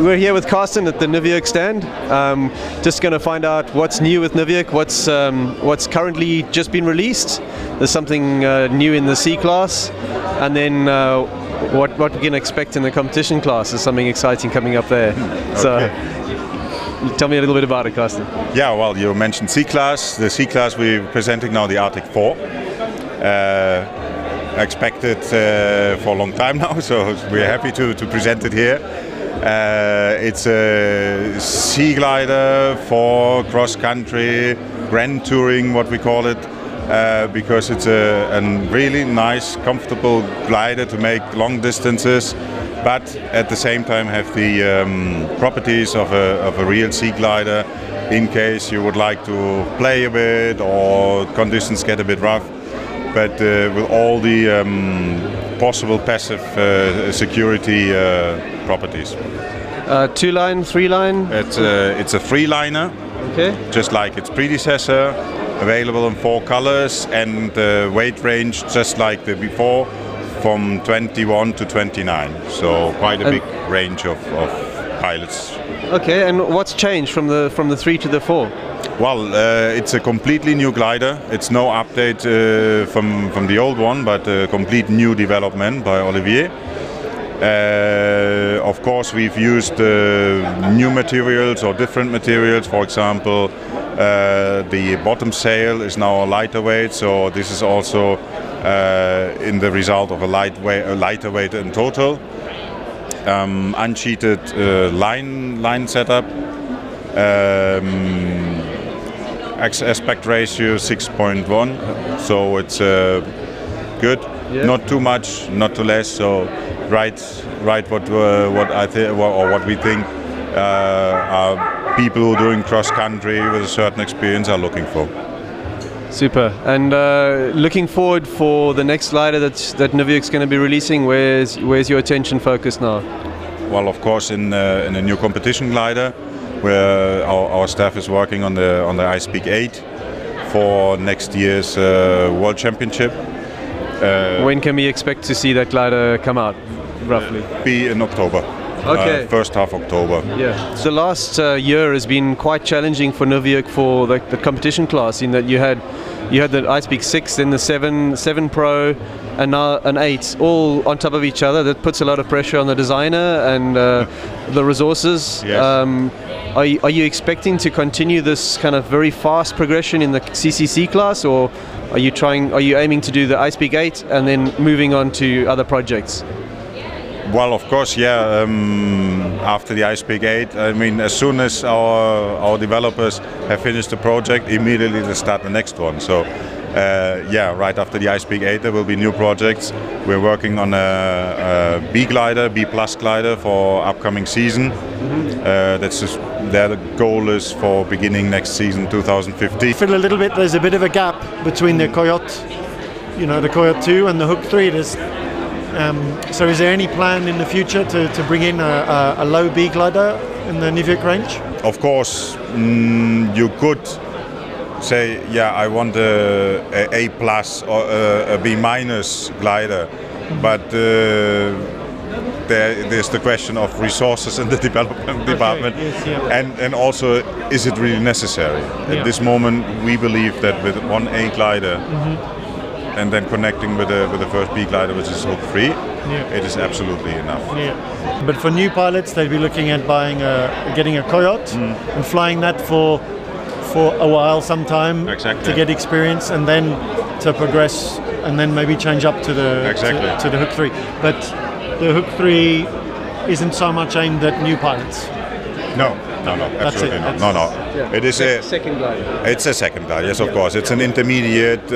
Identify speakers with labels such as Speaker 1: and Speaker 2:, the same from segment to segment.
Speaker 1: we're here with Carsten at the Niviuk stand. Just going to find out what's new with Niviuk, what's currently just been released. There's something new in the C class, and then what we can expect in the competition class. There's something exciting coming up there.
Speaker 2: Okay.
Speaker 1: So tell me a little bit about it, Carsten.
Speaker 2: Yeah, well, you mentioned C class. The C class we're presenting now, the Artik 4. Expected for a long time now, so we're happy to present it here. It's a sea glider for cross-country, grand touring, what we call it, because it's a really nice, comfortable glider to make long distances, but at the same time have the properties of a real sea glider in case you would like to play a bit or conditions get a bit rough. But with all the possible passive security properties.
Speaker 1: 2-line, 3-line?
Speaker 2: It's a 3-liner,
Speaker 1: okay.
Speaker 2: Just like its predecessor, available in 4 colors, and weight range just like the before, from 21 to 29. So quite a big range of pilots.
Speaker 1: Okay, and what's changed from the 3 to the 4?
Speaker 2: Well, it's a completely new glider. It's no update from the old one, but a complete new development by Olivier. Of course, we've used new materials or different materials. For example, the bottom sail is now a lighter weight, so this is also in the result of a lighter weight in total. Unsheeted line setup. Aspect ratio 6.1, so it's good. Yeah. Not too much, not too less. So right what I think or what we think are people who are doing cross country with a certain experience are looking for.
Speaker 1: Super. And looking forward for the next glider that Niviuk's going to be releasing. Where's your attention focused now?
Speaker 2: Well, of course, in a new competition glider, where our staff is working on the Icepeak 8 for next year's World Championship.
Speaker 1: When can we expect to see that glider come out, roughly?
Speaker 2: Be in October.
Speaker 1: Okay.
Speaker 2: First half October.
Speaker 1: Yeah. The last year has been quite challenging for Niviuk for the competition class, in that you had the Icepeak 6, then the 7 Pro, and now an 8, all on top of each other. That puts a lot of pressure on the designer and the resources.
Speaker 2: Yes.
Speaker 1: Are you expecting to continue this kind of very fast progression in the CCC class, or are you aiming to do the Icepeak 8 and then moving on to other projects?
Speaker 2: Well, of course, yeah. After the Icepeak 8, I mean, as soon as our developers have finished the project, immediately they start the next one. So, yeah, right after the Icepeak 8, there will be new projects. We're working on a B glider, B+ glider for upcoming season. Mm-hmm. That's just the goal is for beginning next season, 2015.
Speaker 3: I feel a little bit there's a bit of a gap between the Coyote, the Coyote 2 and the Hook 3. So is there any plan in the future to bring in a low B glider in the Niviuk range?
Speaker 2: Of course, you could say, yeah, I want a plus or a B- glider, but there's the question of resources in the development department,
Speaker 3: yes, yeah.
Speaker 2: and also, is it really necessary?
Speaker 3: Yeah.
Speaker 2: At this moment, we believe that with one A glider, and then connecting with the first B glider, which is Hook 3, it is absolutely enough.
Speaker 3: Yeah. But for new pilots, they'd be looking at getting a Coyote and flying that for a while, sometime,
Speaker 2: exactly,
Speaker 3: to get experience, and then to progress, and then maybe change up to the to the Hook 3. But the Hook 3 isn't so much aimed at new pilots.
Speaker 2: No, absolutely not. No.
Speaker 1: Yeah.
Speaker 2: It is a
Speaker 1: second glider.
Speaker 2: It's a second glider, yes, of course. It's an intermediate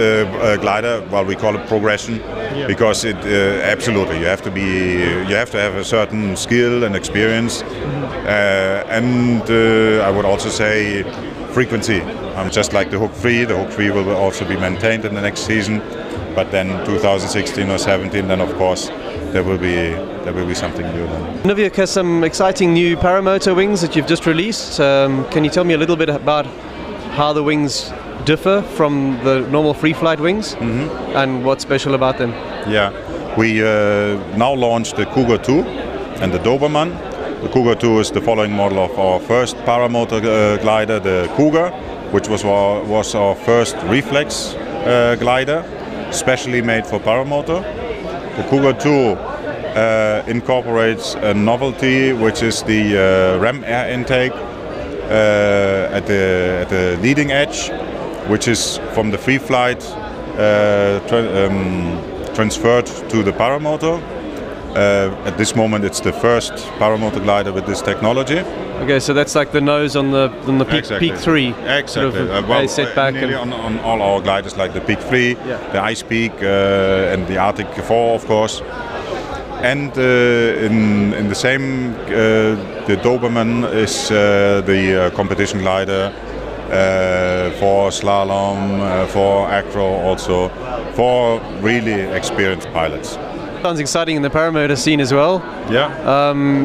Speaker 2: glider. Well, we call it progression, because it absolutely you have to have a certain skill and experience, and I would also say frequency. Just like the Hook 3, the Hook 3 will also be maintained in the next season, but then 2016 or 17, then of course there will be something new then.
Speaker 1: Niviuk has some exciting new paramotor wings that you've just released. Can you tell me a little bit about how the wings differ from the normal free flight wings, and what's special about them?
Speaker 2: Yeah, we now launched the KOUGAR 2 and the DOBERMAN. The KOUGAR 2 is the following model of our first paramotor glider, the KOUGAR, which was our first reflex glider, specially made for paramotor. The KOUGAR 2 incorporates a novelty, which is the ram air intake at the leading edge, which is from the free flight transferred to the paramotor. At this moment, it's the first paramotor glider with this technology.
Speaker 1: Okay, so that's like the nose on the
Speaker 2: Exactly.
Speaker 1: Peak 3.
Speaker 2: Exactly.
Speaker 1: Sort of set back
Speaker 2: nearly on all our gliders, like the Peak 3,
Speaker 1: Yeah.
Speaker 2: the Icepeak, and the Artik 4, of course. And in the same, the DOBERMAN is the competition glider for slalom, for acro also, for really experienced pilots.
Speaker 1: Sounds exciting in the paramotor scene as well.
Speaker 2: Yeah.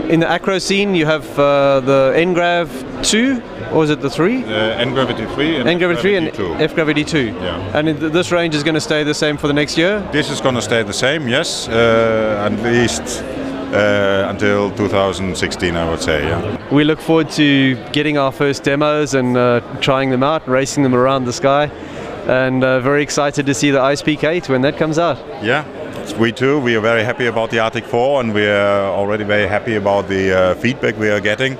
Speaker 1: In the acro scene, you have the N-Grav 2, or is it the 3?
Speaker 2: N-Gravity 3 and
Speaker 1: N-Gravity 3 and
Speaker 2: F-Gravity 2.
Speaker 1: F-Gravity 2.
Speaker 2: Yeah.
Speaker 1: And this range is going to stay the same for the next year?
Speaker 2: This is going to stay the same, yes, at least until 2016, I would say. Yeah.
Speaker 1: We look forward to getting our first demos and trying them out, racing them around the sky, and very excited to see the Icepeak 8 when that comes out.
Speaker 2: Yeah, we too. We are very happy about the Artik 4, and we are already very happy about the feedback we are getting.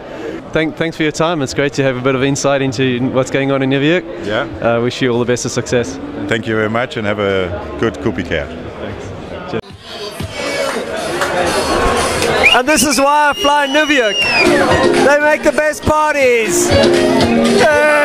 Speaker 1: Thanks for your time. It's great to have a bit of insight into what's going on in Niviuk.
Speaker 2: Yeah.
Speaker 1: Wish you all the best of success.
Speaker 2: Thank you very much, and have a good Coupe Icare.
Speaker 4: And this is why I fly Niviuk. They make the best parties. Hey!